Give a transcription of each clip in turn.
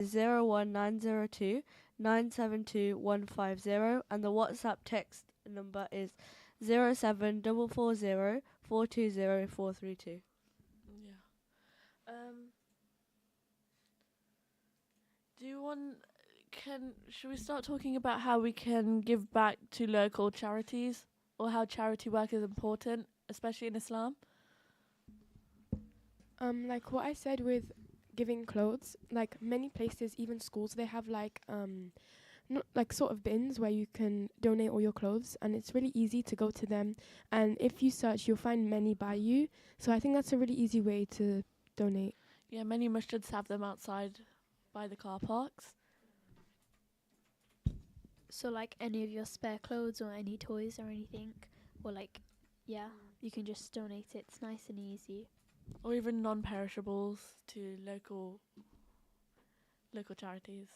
01902 and the WhatsApp text number is 07440 Yeah. Do you want? Can Should we start talking about how we can give back to local charities, or how charity work is important, especially in Islam? Like what I said with giving clothes, like many places, even schools, they have like not like sort of bins where you can donate all your clothes, and it's really easy to go to them. And if you search, you'll find many by you. So I think that's a really easy way to donate. Yeah, many masjids have them outside by the car parks. So like any of your spare clothes or any toys or anything, or like, yeah, you can just donate it. It's nice and easy. Or even non-perishables to local charities.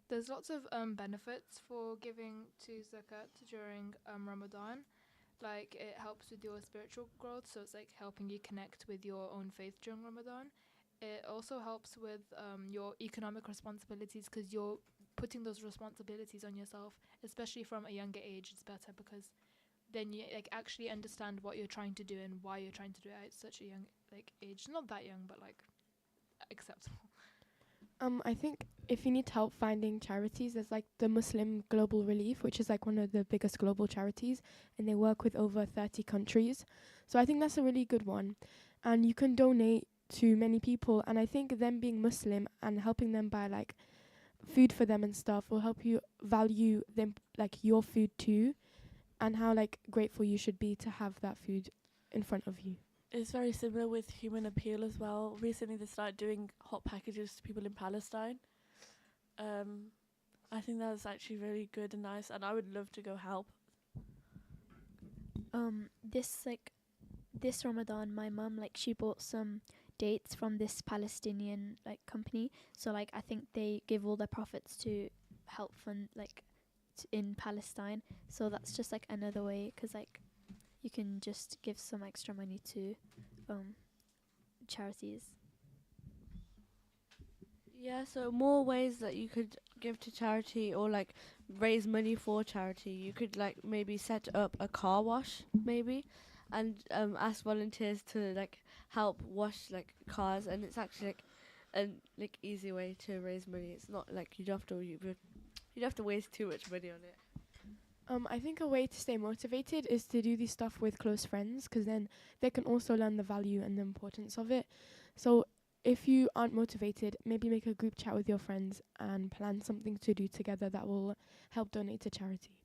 There's lots of benefits for giving to zakat during Ramadan. Like it helps with your spiritual growth, so it's like helping you connect with your own faith during Ramadan. It also helps with your economic responsibilities because you're putting those responsibilities on yourself, especially from a younger age. It's better because then you like actually understand what you're trying to do and why you're trying to do it at such a young age. Not that young, but like acceptable. I think if you need help finding charities, there's like the Muslim Global Relief, which is like one of the biggest global charities, and they work with over 30 countries. So I think that's a really good one. And you can donate to many people, and I think them being Muslim and helping them buy like food for them and stuff will help you value them, like your food too, and how like grateful you should be to have that food in front of you. It's very similar with Human Appeal as well. Recently, they started doing hot packages to people in Palestine. I think that's actually really good and nice, and I would love to go help. This Ramadan, my mum like she bought some dates from this Palestinian like company. So like I think they give all their profits to help fund like in Palestine. So that's just like another way, because like you can just give some extra money to charities. Yeah, so more ways that you could give to charity or like raise money for charity. You could like maybe set up a car wash maybe and ask volunteers to like help wash like cars, and it's actually like an like easy way to raise money. It's not like you'd have to waste too much money on it. I think a way to stay motivated is to do this stuff with close friends, because then they can also learn the value and the importance of it. So if you aren't motivated, maybe make a group chat with your friends and plan something to do together that will help donate to charity.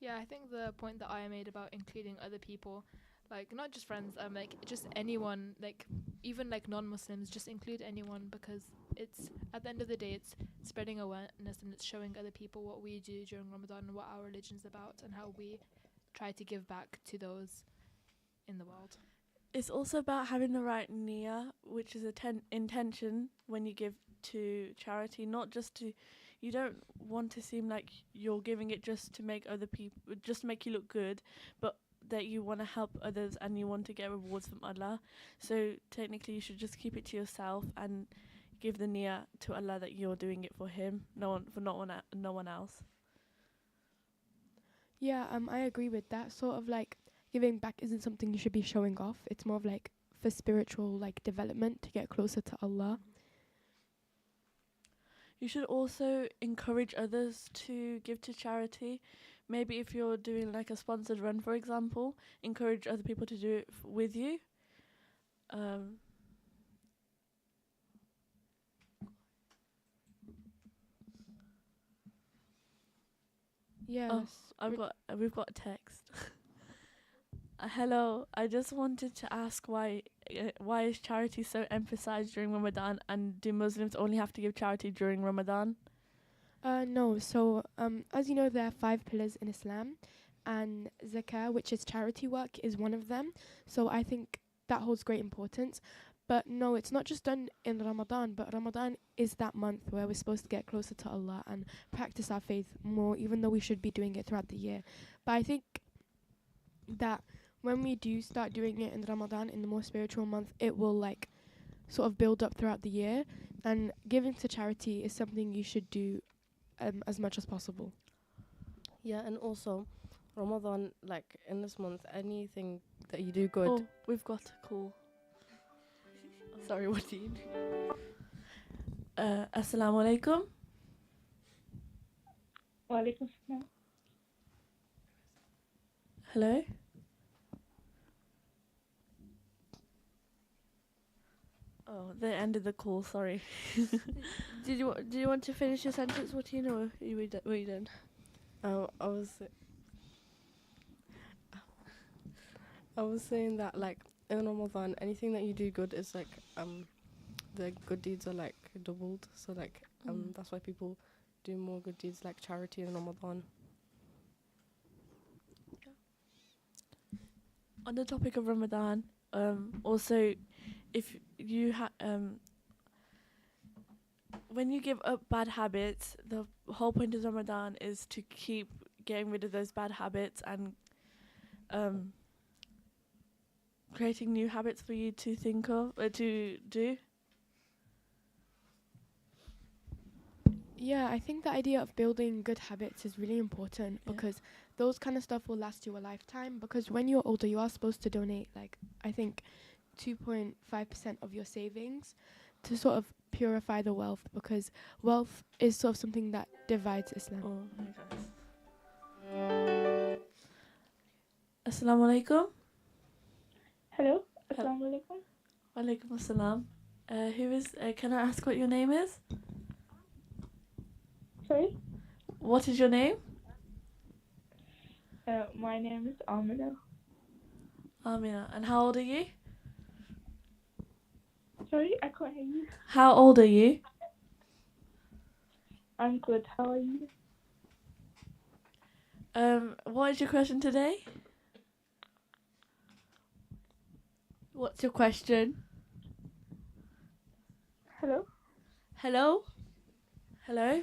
Yeah, I think the point that I made about including other people, like not just friends, like just anyone, like even like non-Muslims, just include anyone because it's at the end of the day, it's spreading awareness and it's showing other people what we do during Ramadan and what our religion's about and how we try to give back to those in the world. It's also about having the right niyyah, which is intention when you give to charity, not just to. You don't want to seem like you're giving it just to make other people, just to make you look good, but that you want to help others and you want to get rewards from Allah. So technically, you should just keep it to yourself and give the niyyah to Allah that you're doing it for Him, no one else. Yeah, I agree with that. Sort of like giving back isn't something you should be showing off. It's more of like for spiritual like development to get closer to Allah. You should also encourage others to give to charity. Maybe if you're doing like a sponsored run, for example, encourage other people to do it with you. Yes. We've got a text. Hello, I just wanted to ask why is charity so emphasized during Ramadan, and do Muslims only have to give charity during Ramadan? No. So, as you know, there are 5 pillars in Islam, and zakah, which is charity work, is one of them. So I think that holds great importance. But no, it's not just done in Ramadan, but Ramadan is that month where we're supposed to get closer to Allah and practice our faith more, even though we should be doing it throughout the year. But I think that when we do start doing it in Ramadan, in the more spiritual month, it will like sort of build up throughout the year. And giving to charity is something you should do as much as possible. Yeah, and also Ramadan, like in this month, anything that you do good. Oh, we've got a call. Sorry, Wateen. Assalamu alaikum. Walaikum salam. Hello. Oh, they ended the call. Sorry. Did you want to finish your sentence, Wateen, or were you done? I was saying that like in Ramadan, anything that you do good is like the good deeds are like doubled. So like that's why people do more good deeds like charity in Ramadan. On the topic of Ramadan, also, if you when you give up bad habits, the whole point of Ramadan is to keep getting rid of those bad habits and creating new habits for you to think of to do. Yeah, I think the idea of building good habits is really important because those kind of stuff will last you a lifetime. Because when you're older, you are supposed to donate, like, I think 2.5% of your savings to sort of purify the wealth, because wealth is sort of something that divides Islam. Oh, okay. Assalamu alaikum. Hello. Assalamu alaikum. Walaikum assalam. Who is? Can I ask what your name is? Sorry. What is your name? My name is Amina. Amina. And how old are you? Sorry, I can't hear you. How old are you? I'm good. How are you? What is your question today? What's your question? Hello. Hello? Hello?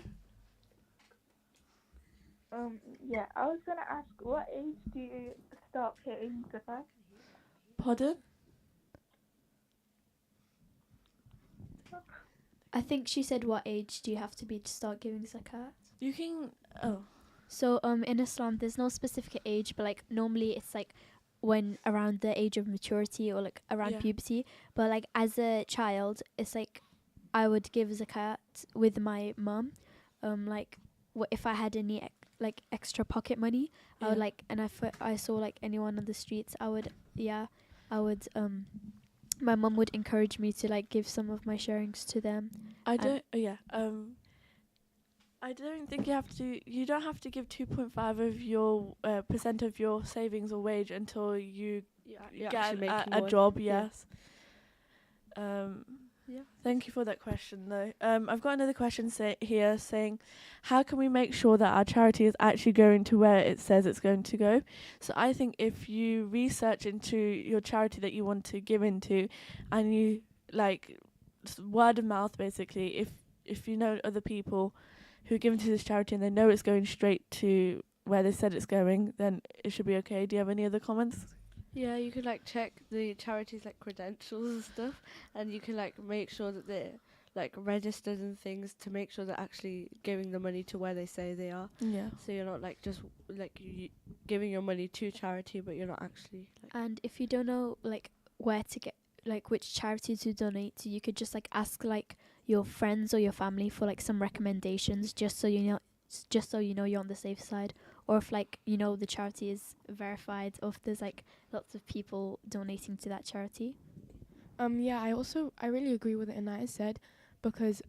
Yeah, I was gonna ask, what age do you start paying zakat? Pardon? I think she said, what age do you have to be to start giving zakat? You can... Oh. So in Islam, there's no specific age, but like normally it's like when around the age of maturity or like around puberty. But like as a child, it's like I would give zakat with my mum. Like if I had any like extra pocket money, I would like, and if I saw like anyone on the streets, I would my mum would encourage me to like give some of my sharings to them. I don't think you don't have to give 2.5 of your percent of your savings or wage until you get a job. Yes. Thank you for that question though. I've got another question saying, how can we make sure that our charity is actually going to where it says it's going to go? So I think if you research into your charity that you want to give into, and you like word of mouth basically, if you know other people who give into this charity and they know it's going straight to where they said it's going, then it should be okay. Do you have any other comments? Yeah, you could like check the charities like credentials and stuff, and you can like make sure that they're like registered and things to make sure they're actually giving the money to where they say they are. Yeah. So you're not like just like giving your money to charity, but you're not actually. Like And if you don't know like where to get like which charity to donate to, you could just like ask like your friends or your family for like some recommendations, just so you know you're on the safe side. Or if like the charity is verified, or if there's like lots of people donating to that charity. Yeah, I really agree with what Inaya said, because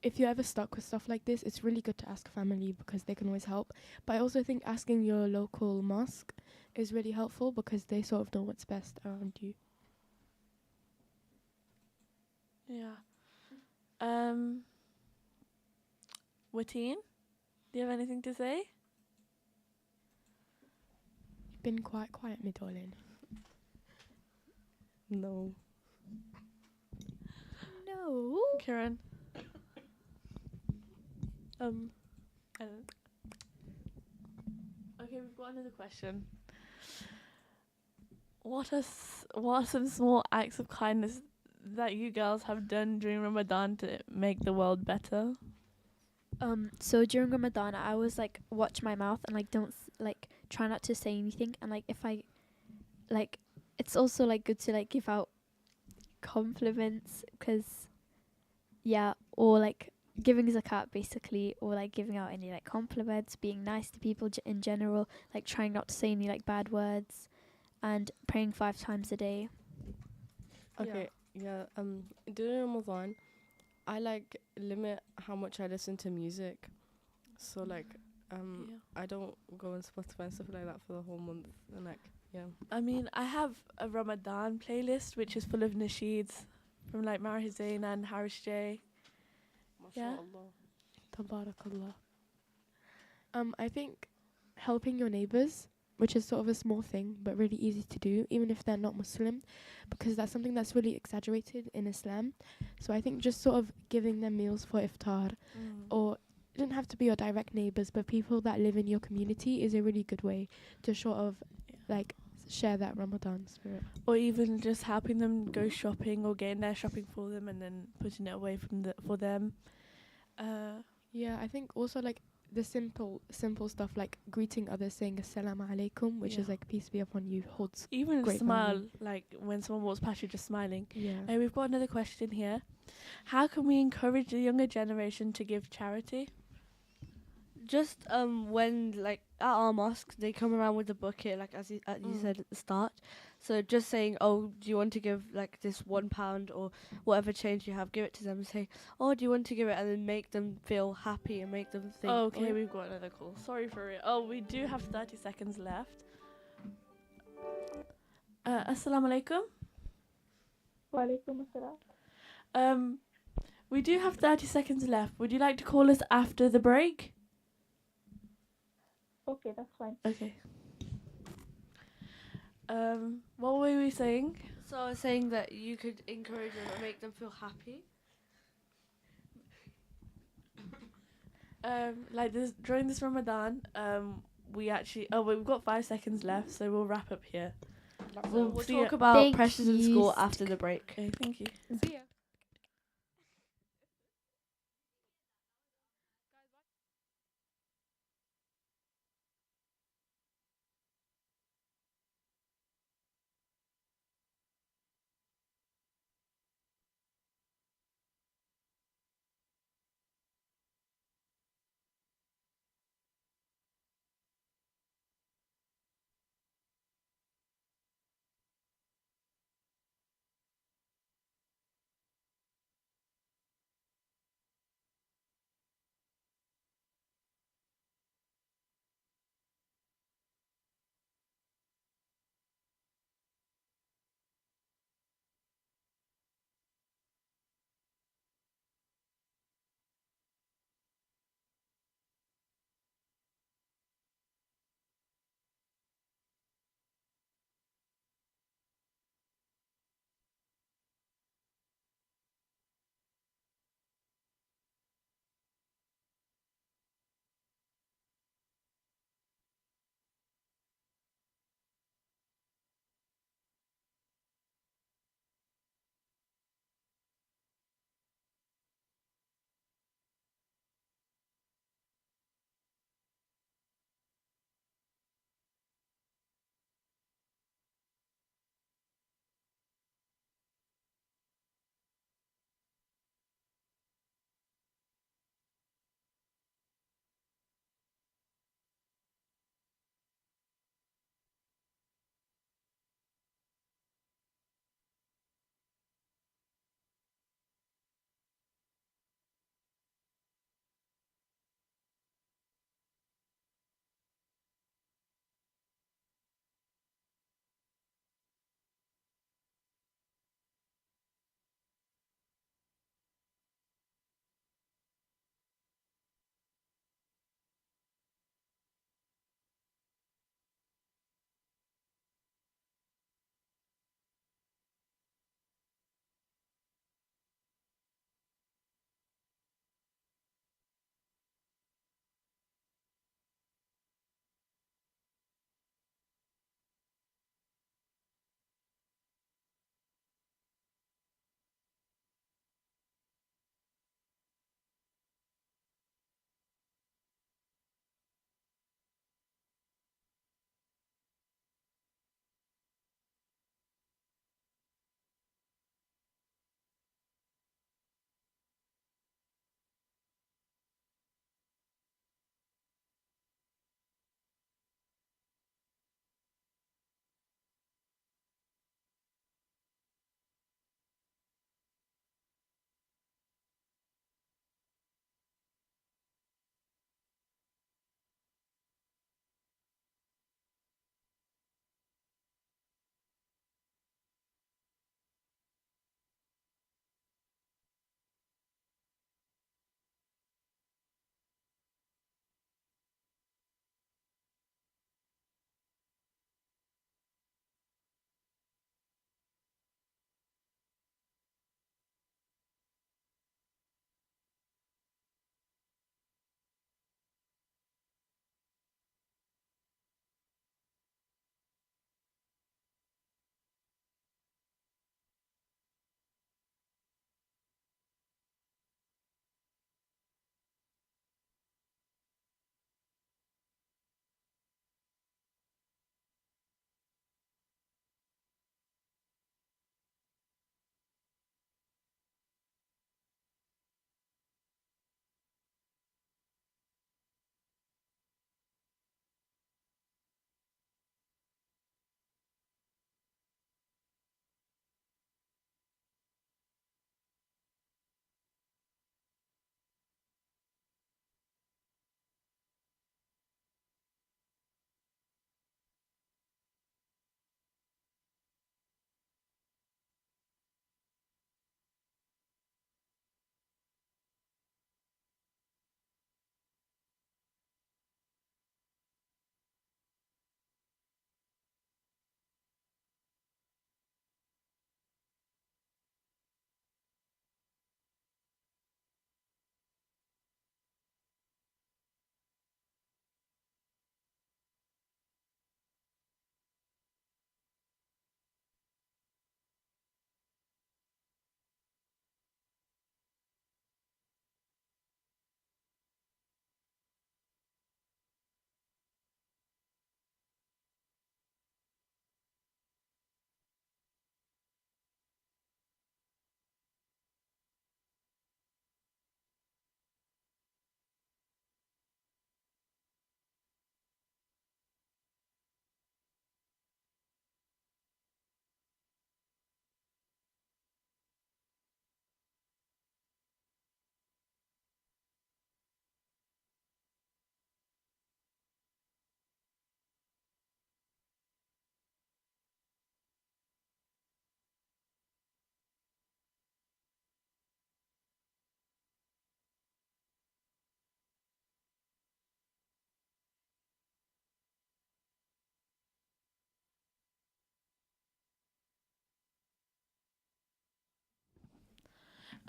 if you're ever stuck with stuff like this, it's really good to ask family because they can always help. But I also think asking your local mosque is really helpful because they sort of know what's best around you. Yeah. Wateen, do you have anything to say? You've been quite quiet, my darling. No. No. Kieran? Okay, we've got another question. what are some small acts of kindness that you girls have done during Ramadan to make the world better? So during Ramadan, I always like watch my mouth and like don't like try not to say anything. And like if I like, it's also like good to like give out compliments, because yeah, or like giving zakat basically, or like giving out any like compliments, being nice to people in general, like trying not to say any like bad words, and praying 5 times a day. Okay, yeah. During Ramadan, I like limit how much I listen to music. So like, I don't go on Spotify and stuff like that for the whole month. And like, yeah. I mean, I have a Ramadan playlist which is full of nasheeds from like Mara Hussein and Harish J. Yeah. Tabarakallah. I think helping your neighbors, which is sort of a small thing but really easy to do, even if they're not Muslim, because that's something that's really exaggerated in Islam. So I think just sort of giving them meals for iftar, or it doesn't have to be your direct neighbors, but people that live in your community is a really good way to sort of like share that Ramadan spirit. Or even just helping them go shopping, or getting their shopping for them and then putting it away for them. Yeah, I think also like the simple stuff like greeting others, saying Salam alaikum, which is Yeah. like peace be upon you, holds Even a great smile, value. like when someone walks past you, just smiling. Yeah. We've got another question here. How can we encourage the younger generation to give charity? Just when like at our mosque they come around with a bucket, like as you said at the start. So just saying, oh, do you want to give like this £1 or whatever change you have, give it to them and say, oh, do you want to give it, and then make them feel happy and make them think. Okay, we've got another call. Sorry for it. Oh, we do have 30 seconds left. Assalamu alaikum. Walaikum assalam. We do have 30 seconds left. Would you like to call us after the break? Okay, that's fine. Okay. What were we saying? So I was saying that you could encourage them and make them feel happy. Like this during this Ramadan, we've got 5 seconds left, so we'll wrap up here. We'll see talk ya. about Thank pressures in you. school after the break. Okay, thank you. See ya.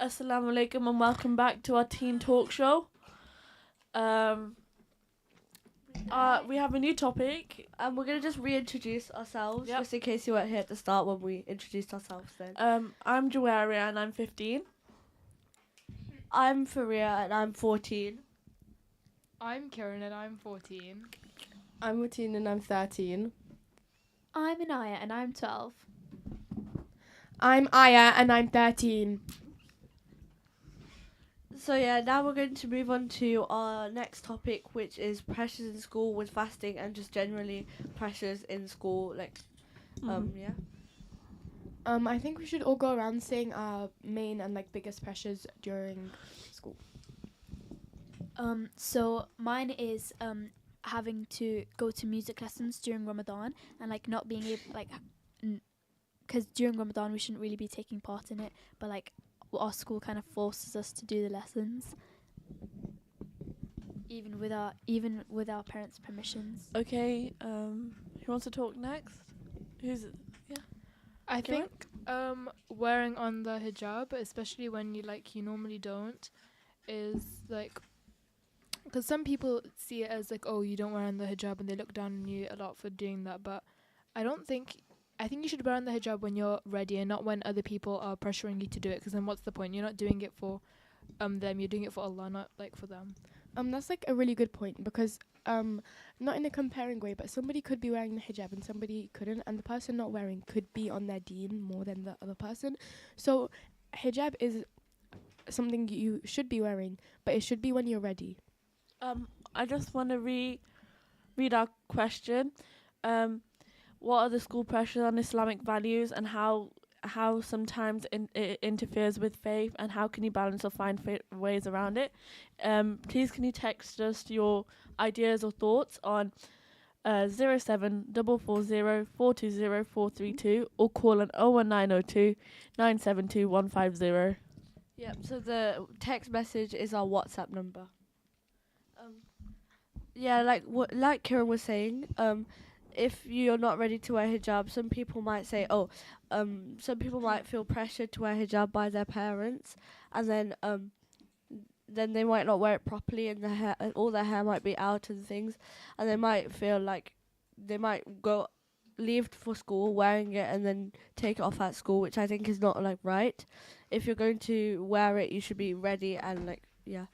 Assalamu alaikum and welcome back to our teen talk show. We have a new topic. And we're going to just reintroduce ourselves, Yep. just in case you weren't here at the start when we introduced ourselves then. I'm Jawaria and I'm 15. I'm Faria and I'm 14. I'm Kieran and I'm 14. I'm Mateen and I'm 13. I'm Anaya and I'm 12. I'm Aya and I'm 13. So yeah, now we're going to move on to our next topic, which is pressures in school with fasting and just generally pressures in school. Yeah. I think we should all go around saying our main and like biggest pressures during school. So mine is having to go to music lessons during Ramadan and like not being able because during Ramadan we shouldn't really be taking part in it, but like our school kind of forces us to do the lessons, even with our parents' permissions. Okay, who wants to talk next? Who's it? I Kieran? think wearing on the hijab, especially when you normally don't, is like, because some people see it as like, oh, you don't wear on the hijab and they look down on you a lot for doing that, but I think you should wear on the hijab when you're ready and not when other people are pressuring you to do it, because then what's the point? You're not doing it for them, you're doing it for Allah, not like for them. That's like a really good point because not in a comparing way, but somebody could be wearing the hijab and somebody couldn't, and the person not wearing could be on their deen more than the other person. So hijab is something you should be wearing, but it should be when you're ready. I just want to read our question. What are the school pressures on Islamic values and how sometimes it interferes with faith, and how can you balance or find ways around it? Please can you text us your ideas or thoughts on 07440420432 or call on 01902 972 150. Yep. So the text message is our WhatsApp number. Yeah, like Kieran was saying, if you're not ready to wear hijab, some people might say, some people might feel pressured to wear hijab by their parents, and then they might not wear it properly, and all their hair might be out and things, and they might feel like they might leave for school wearing it and then take it off at school, which I think is not like right. If you're going to wear it, you should be ready and yeah.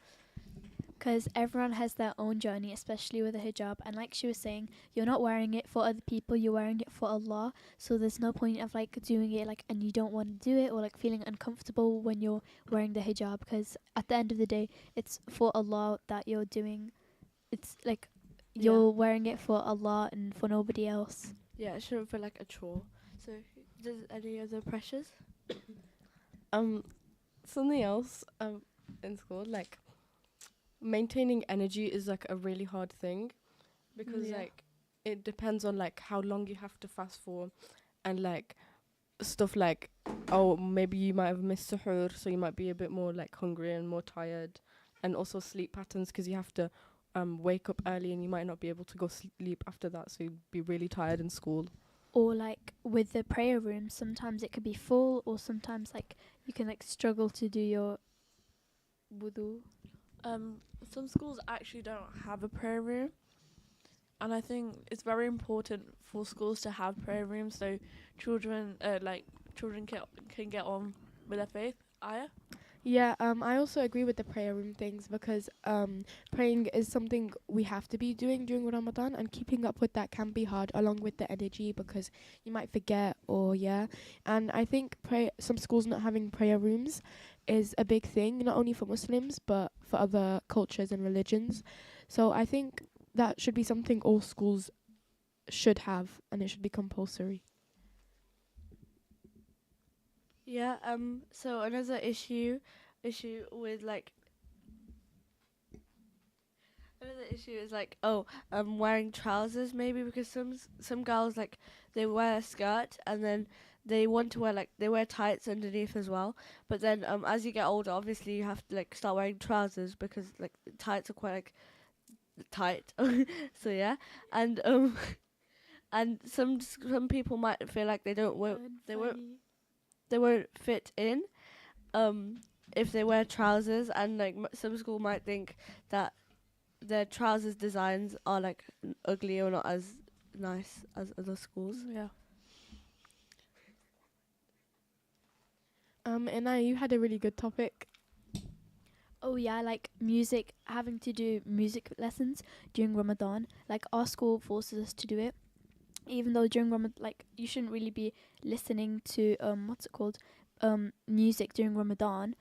Because everyone has their own journey, especially with a hijab. And like she was saying, you're not wearing it for other people, you're wearing it for Allah. So there's no point of doing it and you don't want to do it, or feeling uncomfortable when you're wearing the hijab. Because at the end of the day, it's for Allah that you're doing. It's you're wearing it for Allah and for nobody else. Yeah, it shouldn't feel like a chore. So, does any other pressures? Something else in school, maintaining energy is a really hard thing because it depends on how long you have to fast for, and stuff maybe you might have missed suhoor, so you might be a bit more hungry and more tired, and also sleep patterns because you have to wake up early and you might not be able to go sleep after that, so you'd be really tired in school. Or with the prayer room, sometimes it could be full, or sometimes you can struggle to do your wudu. Some schools actually don't have a prayer room, and I think it's very important for schools to have prayer rooms so children can get on with their faith. Aya? Yeah, I also agree with the prayer room things because praying is something we have to be doing during Ramadan, and keeping up with that can be hard along with the energy because you might forget and I think some schools not having prayer rooms is a big thing, not only for Muslims but for other cultures and religions. So I think that should be something all schools should have, and it should be compulsory. Yeah. So another issue with another issue is wearing trousers maybe, because some girls they wear a skirt and then they want to wear they wear tights underneath as well, but then as you get older obviously you have to start wearing trousers because tights are quite tight. So yeah, and and some people might feel they won't fit in, if they wear trousers, and like some school might think that their trousers designs are like ugly or not as nice as other schools. Yeah. And now you had a really good topic. Oh yeah, like music, having to do music lessons during Ramadan. Like our school forces us to do it, even though during Ramadan, like you shouldn't really be listening to what's it called, music during Ramadan,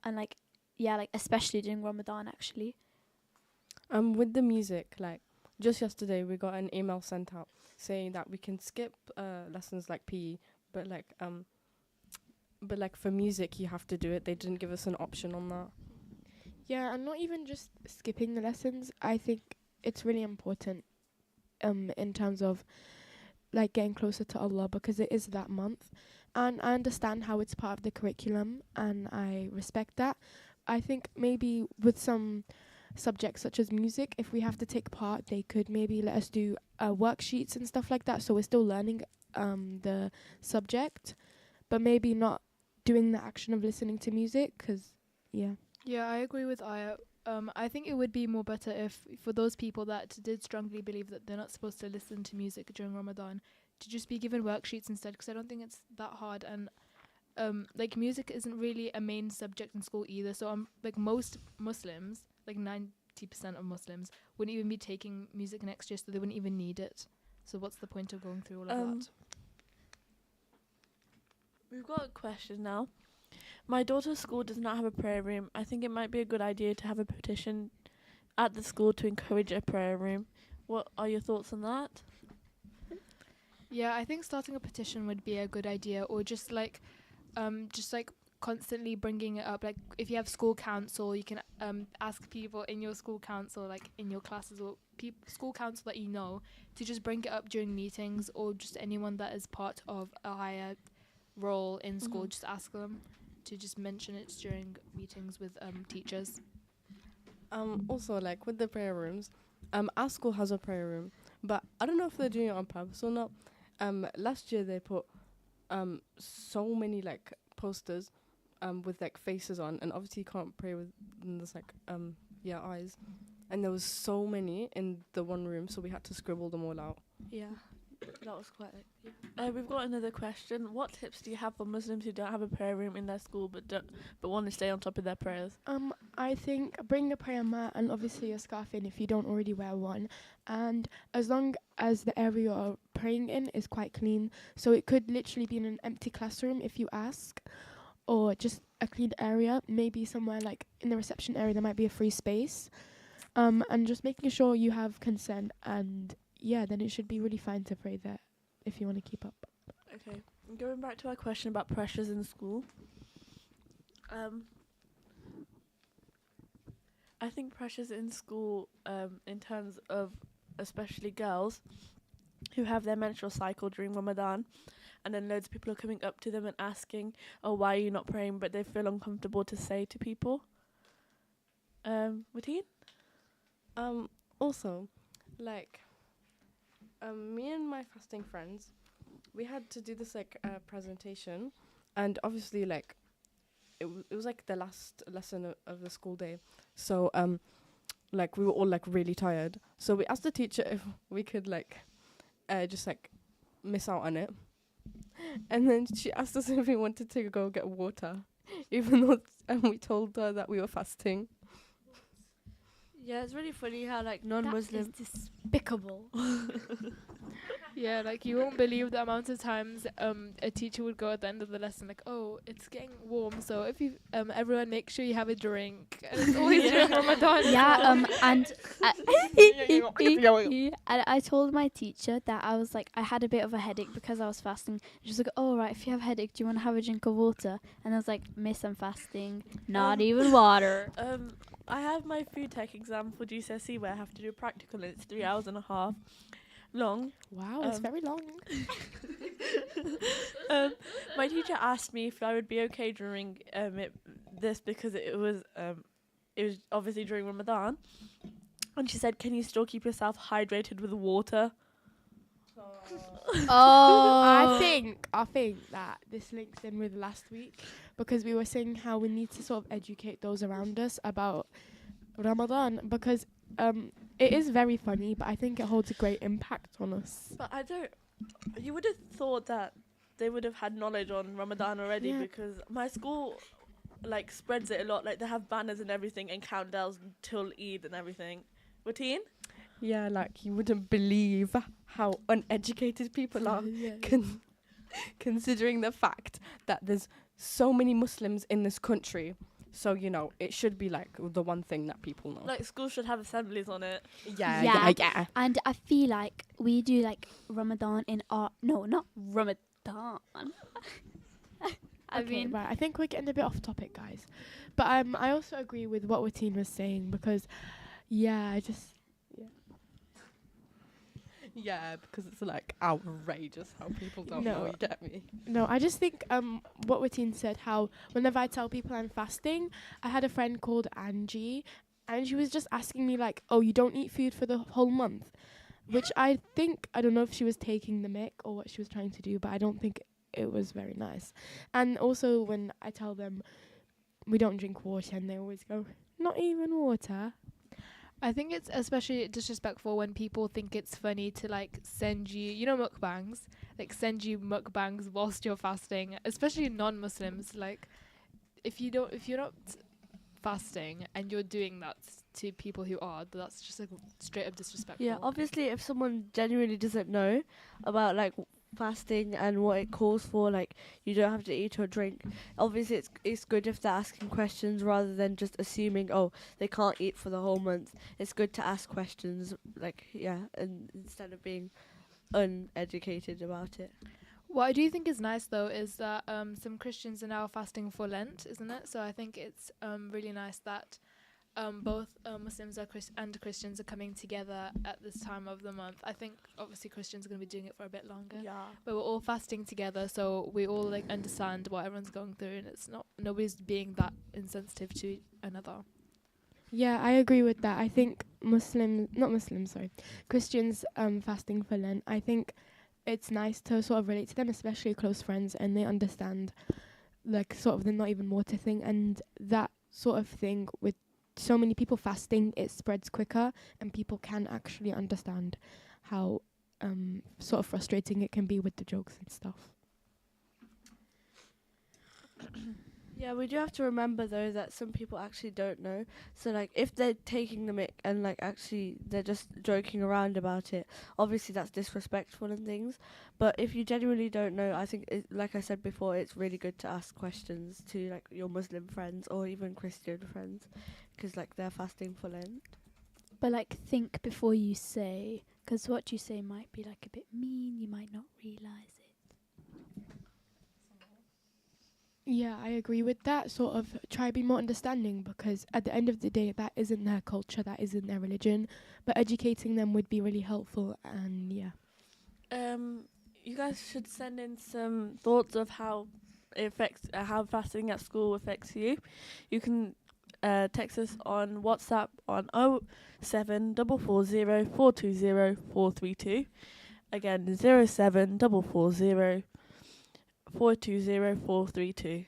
and like yeah, like especially during Ramadan actually. With the music, like just yesterday we got an email sent out saying that we can skip lessons like PE, but like for music you have to do it. They didn't give us an option on that. Yeah, and not even just skipping the lessons. I think it's really important in terms of like getting closer to Allah, because it is that month. And I understand how it's part of the curriculum and I respect that. I think maybe with some subjects such as music, if we have to take part, they could maybe let us do worksheets and stuff like that, so we're still learning the subject, but maybe not doing the action of listening to music, because yeah. Yeah, I agree with Aya. I think it would be more better if, for those people that did strongly believe that they're not supposed to listen to music during Ramadan, to just be given worksheets instead, because I don't think it's that hard. And like music isn't really a main subject in school either. So like most Muslims, like 90% of Muslims, wouldn't even be taking music next year, so they wouldn't even need it. So what's the point of going through all of that? We've got a question now. My daughter's school does not have a prayer room. I think it might be a good idea to have a petition at the school to encourage a prayer room. What are your thoughts on that? Yeah, I think starting a petition would be a good idea, or just like constantly bringing it up. Like if you have school council, you can ask people in your school council, like in your classes, or school council that you know, to just bring it up during meetings, or just anyone that is part of a higher role in school. Just ask them to just mention it during meetings with teachers. Also, like with the prayer rooms, our school has a prayer room, but I don't know if they're doing it on purpose or not. Last year they put so many like posters with like faces on, and obviously you can't pray with this like eyes, and there was so many in the one room, so we had to scribble them all out. Yeah, that was quite. We've got another question. What tips do you have for Muslims who don't have a prayer room in their school but want to stay on top of their prayers? I think bring a prayer mat and obviously a scarf in if you don't already wear one. And as long as the area you're praying in is quite clean, so it could literally be in an empty classroom if you ask, or just a clean area, maybe somewhere like in the reception area there might be a free space. And just making sure you have consent, and yeah, then it should be really fine to pray there if you want to keep up. Okay, going back to our question about pressures in school. I think pressures in school, in terms of especially girls who have their menstrual cycle during Ramadan, and then loads of people are coming up to them and asking, "Oh, why are you not praying?" But they feel uncomfortable to say to people. Mateen? Also, like, me and my fasting friends, we had to do this like presentation, and obviously like it was like the last lesson of the school day, so like we were all like really tired, so we asked the teacher if we could like just like miss out on it, and then she asked us if we wanted to go get water, even though we told her that we were fasting. Yeah, it's really funny how like non-Muslim. That is despicable. Yeah, like you won't believe the amount of times a teacher would go at the end of the lesson like, "Oh, it's getting warm, so if you everyone make sure you have a drink." And it's always during Ramadan. Yeah, and I told my teacher that I was like, I had a bit of a headache because I was fasting. She was like, "Oh right, if you have a headache, do you want to have a drink of water?" And I was like, "Miss, I'm fasting, not even water." I have my food tech exam for GCSE where I have to do a practical, and it's 3 hours and a half long. Wow, it's very long. My teacher asked me if I would be okay during this because it was obviously during Ramadan, and she said, "Can you still keep yourself hydrated with water?" I Oh. think that this links in with last week because we were saying how we need to sort of educate those around us about Ramadan because it is very funny, but I think it holds a great impact on us. But I don't. You would have thought that they would have had knowledge on Ramadan already Yeah. because my school like spreads it a lot. Like they have banners and everything and countdowns till Eid and everything. Routine? Yeah, like you wouldn't believe how uneducated people are, Yeah. considering the fact that there's so many Muslims in this country. So, you know, it should be like the one thing that people know. Like schools should have assemblies on it. Yeah. And I feel like we do like Ramadan in our no, not Ramadan. I Okay, mean, right. I think we're getting a bit off topic, guys. But I also agree with what Watine was saying because, yeah, Yeah, because it's like outrageous how people don't know, No. you get me? No, I just think what Watine said, how whenever I tell people I'm fasting, I had a friend called Angie, and she was just asking me like, "Oh, you don't eat food for the whole month," which I think I don't know if she was taking the mick or what she was trying to do, but I don't think it was very nice. And also when I tell them we don't drink water, and they always go, "Not even water." I think it's especially disrespectful when people think it's funny to like send you, you know, mukbangs, like send you mukbangs whilst you're fasting, especially non-Muslims. Like, if you're not fasting and you're doing that to people who are, that's just like straight up disrespectful. Yeah, obviously, if someone genuinely doesn't know about like fasting and what it calls for, like you don't have to eat or drink. Obviously, it's good if they're asking questions rather than just assuming, oh, they can't eat for the whole month. It's good to ask questions, like and instead of being uneducated about it. What I do think is nice though is that some Christians are now fasting for Lent, isn't it? So I think it's really nice that both Muslims and Christians are coming together at this time of the month. I think obviously Christians are going to be doing it for a bit longer, Yeah. but we're all fasting together, so we all like understand what everyone's going through, and it's not nobody's being that insensitive to another. Yeah, I agree with that. I think Christians fasting for Lent, I think it's nice to sort of relate to them, especially close friends, and they understand like sort of the not even water thing and that sort of thing with so many people fasting, it spreads quicker and people can actually understand how sort of frustrating it can be with the jokes and stuff. Yeah, we do have to remember though that some people actually don't know. So like if they're taking the mick and like actually they're just joking around about it, obviously that's disrespectful and things. But if you genuinely don't know, I think like I said before, it's really good to ask questions to like your Muslim friends or even Christian friends, because like they're fasting for Lent. but like think before you say, because what you say might be like a bit mean. You might not realize it. Yeah, I agree with that. Sort of try to be more understanding because at the end of the day, that isn't their culture, that isn't their religion. But educating them would be really helpful. And yeah. You guys should send in some thoughts of how it affects how fasting at school affects you. You can text us on WhatsApp on 07440 420 432. Again, 07440 420 432.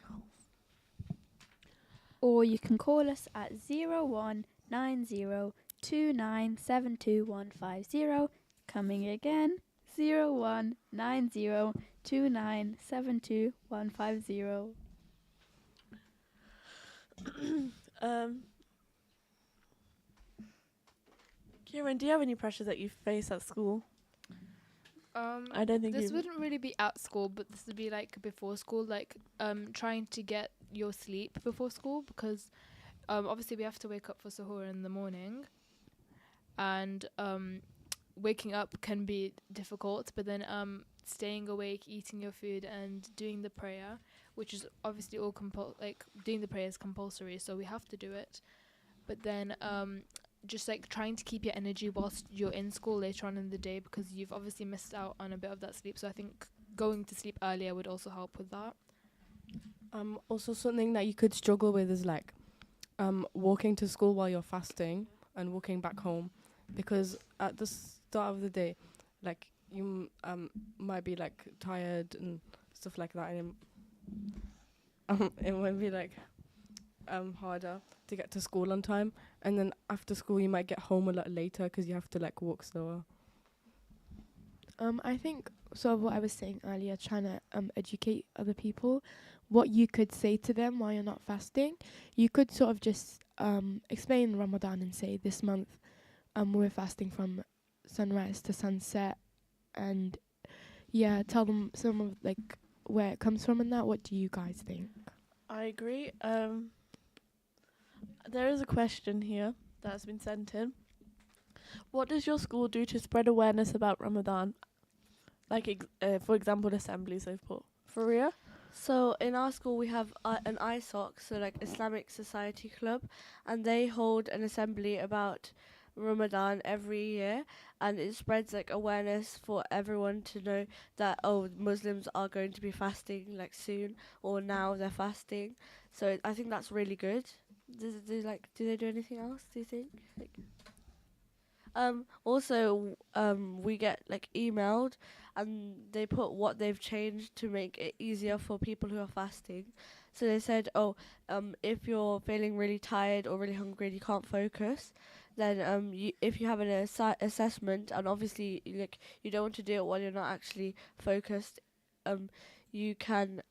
Or you can call us at 019029725150. Coming again, 019029725150. Kieran, do you have any pressures that you face at school? I don't think This you. wouldn't really be at school, but this would be like before school, like trying to get your sleep before school, because obviously we have to wake up for suhoor in the morning, and waking up can be difficult, but then staying awake, eating your food, and doing the prayer, which is obviously all doing the prayer is compulsory, so we have to do it. But then just like trying to keep your energy whilst you're in school later on in the day, because you've obviously missed out on a bit of that sleep. So I think going to sleep earlier would also help with that. Also, something that you could struggle with is like walking to school while you're fasting and walking back home, because at the start of the day, like you might be like tired and stuff like that, and it might be like harder to get to school on time, and then after school you might get home a lot later because you have to like walk slower. I think sort of what I was saying earlier, trying to educate other people, what you could say to them while you're not fasting. You could sort of just explain Ramadan and say this month we're fasting from sunrise to sunset, and yeah, tell them some of like where it comes from and that. What do you guys think? I agree. There is a question here that has been sent in. What does your school do to spread awareness about Ramadan? Like, for example, assemblies they've put. Faria? So in our school we have an ISOC, so like Islamic Society Club, and they hold an assembly about Ramadan every year, and it spreads like awareness for everyone to know that Muslims are going to be fasting like soon, or now they're fasting. So I think that's really good. Do they do anything else, do you think? Also, we get like emailed, and they put what they've changed to make it easier for people who are fasting. So they said, if you're feeling really tired or really hungry and you can't focus, then if you have an assessment, and obviously you don't want to do it while you're not actually focused, you can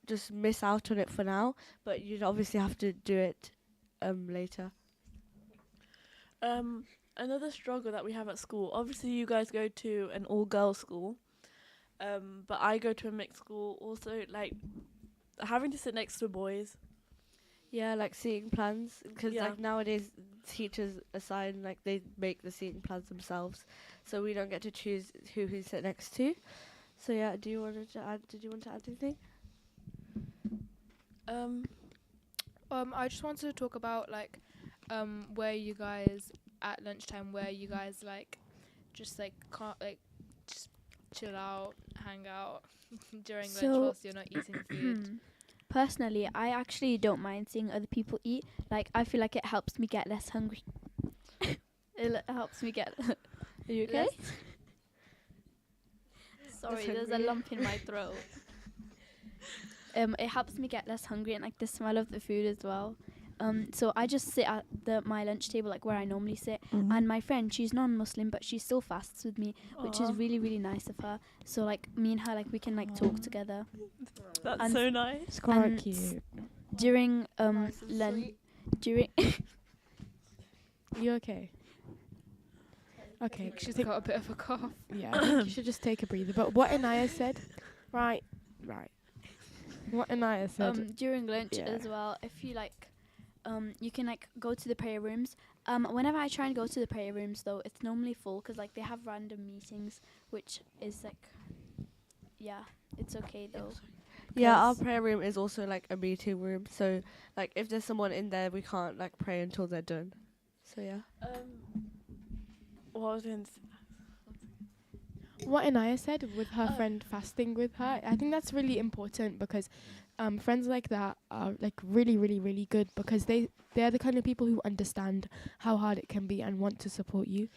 just miss out on it for now, but you'd obviously have to do it later. Another struggle that we have at school. Obviously, you guys go to an all-girls school, but I go to a mixed school. Also, like having to sit next to boys. Yeah, like seating plans, because Yeah. like nowadays teachers assign, like they make the seating plans themselves, so we don't get to choose who we sit next to. So yeah, did you want to add anything? I just wanted to talk about like where you guys at lunchtime, where you guys like just like can't like just chill out, hang out during lunch So- whilst you're not eating food. Personally, I actually don't mind seeing other people eat. Like, I feel like it helps me get less hungry. Helps me get. Are you okay? Sorry, there's a hungry. lump in my throat. It helps me get less hungry, and like the smell of the food as well. So I just sit at my lunch table, like where I normally sit. And my friend, she's non-Muslim, but she still fasts with me, which is really, really nice of her. So like me and her, like we can like talk together. That's and so nice. It's quite And cute. During Nice and lunch, sweet. during You okay? Okay. She's got a bit of a cough. Yeah, I think you should just take a breather. But what Anaya said, right. What Anaya said. during lunch Yeah. as well, if you like, you can like go to the prayer rooms. Whenever I try and go to the prayer rooms, though, it's normally full because like they have random meetings, which is like, yeah, it's okay though. Yeah, our 'Cause- prayer room is also like a meeting room, so like if there's someone in there, we can't like pray until they're done. So yeah. What was I going to say? What Anaya said with her friend fasting with her, I think that's really important because friends like that are like really, really, really good because they're the kind of people who understand how hard it can be and want to support you.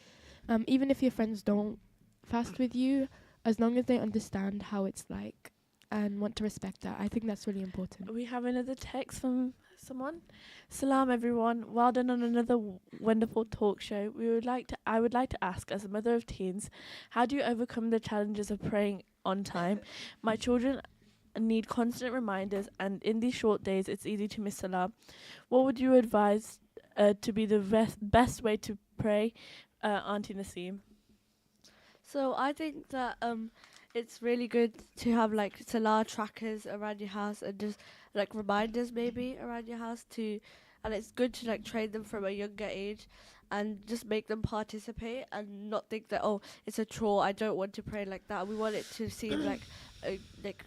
Even if your friends don't fast with you, as long as they understand how it's like and want to respect that, I think that's really important. We have another text from someone. Salam everyone. Well done on another wonderful talk show. I would like to ask, as a mother of teens, how do you overcome the challenges of praying on time? My children need constant reminders, and in these short days, it's easy to miss Salah. What would you advise to be the best way to pray, Auntie Naseem? So I think that it's really good to have like salah trackers around your house and just like reminders maybe around your house and it's good to like train them from a younger age and just make them participate and not think that it's a chore, I don't want to pray like that. We want it to seem like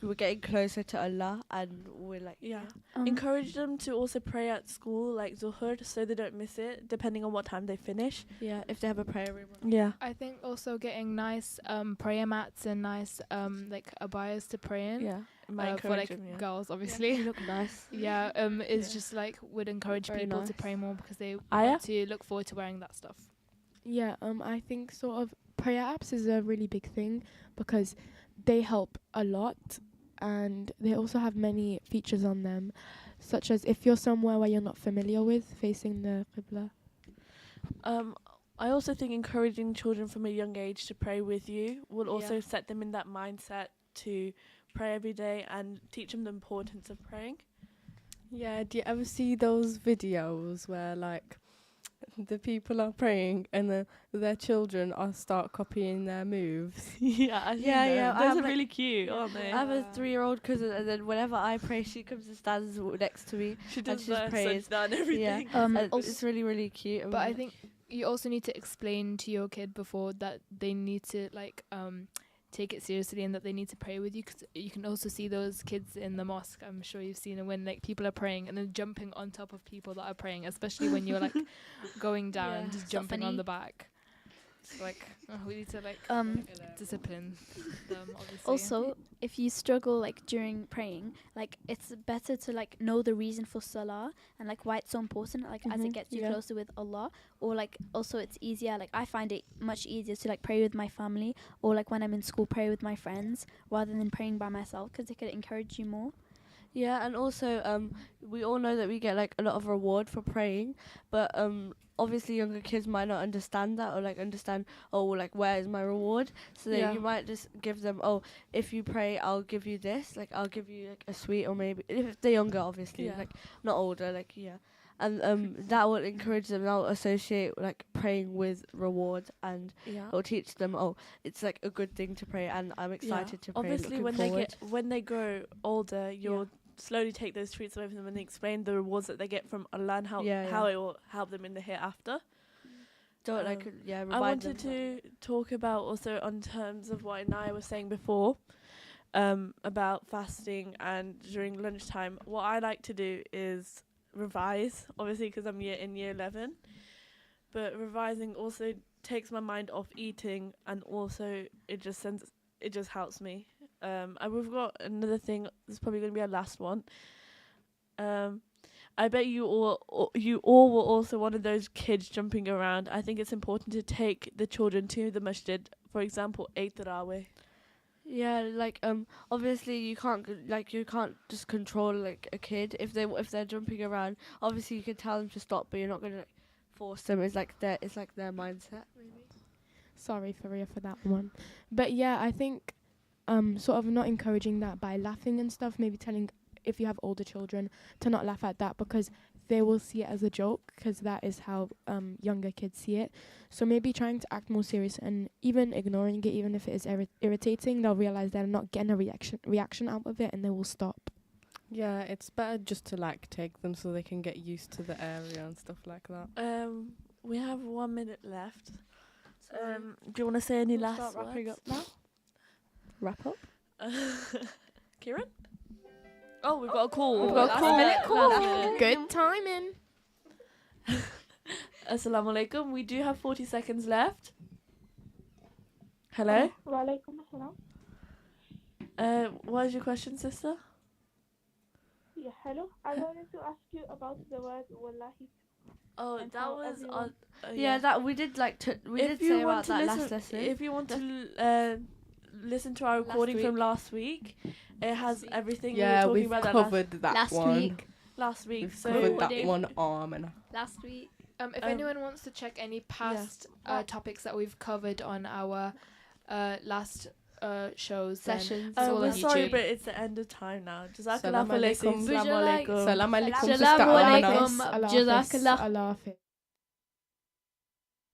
we're getting closer to Allah and we're like Yeah. Um, Encourage them to also pray at school, like Zuhur, so they don't miss it, depending on what time they finish. yeah, if they have a prayer room. Yeah. I think also getting nice prayer mats and nice like abayas to pray in. Yeah. Might For encourage like them, yeah. girls, obviously. They look nice. Yeah, is just like would encourage Very people to nice. pray more because they Aya? want to look forward to wearing that stuff. Yeah, I think sort of prayer apps is a really big thing because they help a lot, and they also have many features on them, such as if you're somewhere where you're not familiar with, facing the Qibla. I also think encouraging children from a young age to pray with you will also Yeah. set them in that mindset to pray every day and teach them the importance of praying. Yeah, do you ever see those videos where like the people are praying and their children are start copying their moves? Yeah, I Yeah. I Those have, are like- really cute, aren't they? I have a 3-year-old cousin, and then whenever I pray, she comes and stands next to me. She does she just the prays. sajda and everything. And Also- it's really, really cute. But I think you also need to explain to your kid before that they need to like take it seriously and that they need to pray with you, because you can also see those kids in the mosque. I'm sure you've seen it when like people are praying and then jumping on top of people that are praying, especially when you're like going down and Yeah. just It's not jumping on funny. the back. It's like we need to like discipline them, obviously. Also, if you struggle like during praying, like it's better to like know the reason for salah and like why it's so important, like as it gets you yeah. closer with Allah. Or like also it's easier, like I find it much easier to like pray with my family, or like when I'm in school pray with my friends rather than praying by myself, because it could encourage you more. Yeah, and also we all know that we get like a lot of reward for praying, but obviously younger kids might not understand that, or like understand, oh, like where is my reward? So then Yeah. you might just give them, oh, if you pray, I'll give you this, like I'll give you like a sweet, or maybe if they're younger, obviously, Yeah. like not older, like and that will encourage them. That'll associate like praying with reward, and Yeah. it'll teach them, oh, it's like a good thing to pray, and I'm excited to pray. Obviously, looking when they grow older, you'll Yeah. slowly take those treats away from them and explain the rewards that they get from Allah and how Yeah, how yeah. it will help them in the hereafter. don't I remind wanted them. to talk about also on terms of what Naya was saying before, about fasting and during lunchtime. What I like to do is revise, obviously because I'm in year 11, but revising also takes my mind off eating, and also it just helps me. And we've got another thing. This is probably going to be our last one. I bet you all were also one of those kids jumping around. I think it's important to take the children to the masjid. For example, 8 Tarawih. Yeah, like obviously you can't you can't just control like a kid if they're jumping around. Obviously you can tell them to stop, but you're not gonna like, force them. It's like their mindset. Maybe. Sorry, Faria, for that one. But yeah, I think sort of not encouraging that by laughing and stuff, maybe telling, if you have older children, to not laugh at that, because they will see it as a joke, because that is how younger kids see it. So maybe trying to act more serious, and even ignoring it, even if it is irritating, they'll realize they're not getting a reaction out of it, and they will stop. Yeah, it's better just to like take them so they can get used to the area and stuff like that. We have 1 minute left. Do you want to say any We'll last start wrapping words? up now. Wrap up. Kieran? Oh, we've got a call. We've got a Last call. minute call. Last minute. Good timing. Assalamu alaikum. We do have 40 seconds left. Hello? Walaikum assalam. What is your question, sister? Yeah, hello. I wanted to ask you about the word wallahi. Oh, And that how was everyone- on. Yeah, that we did like we did say about that last lesson. If you want to listen to our Last recording from week. last week, it has everything Yeah, we were talking we've about covered that Last one. week. last week. We've So covered what that day- one arm and Last week. If anyone wants to check any past topics that we've covered on our last shows, Sessions. then it's all we're on sorry, YouTube. but it's the end of time now. Salam Jazakallah alaikum. Salam alaikum. Salam alaikum, Salam sister alaikum. Amna. Allah Jazakallah. Hafiz. Allah Hafiz.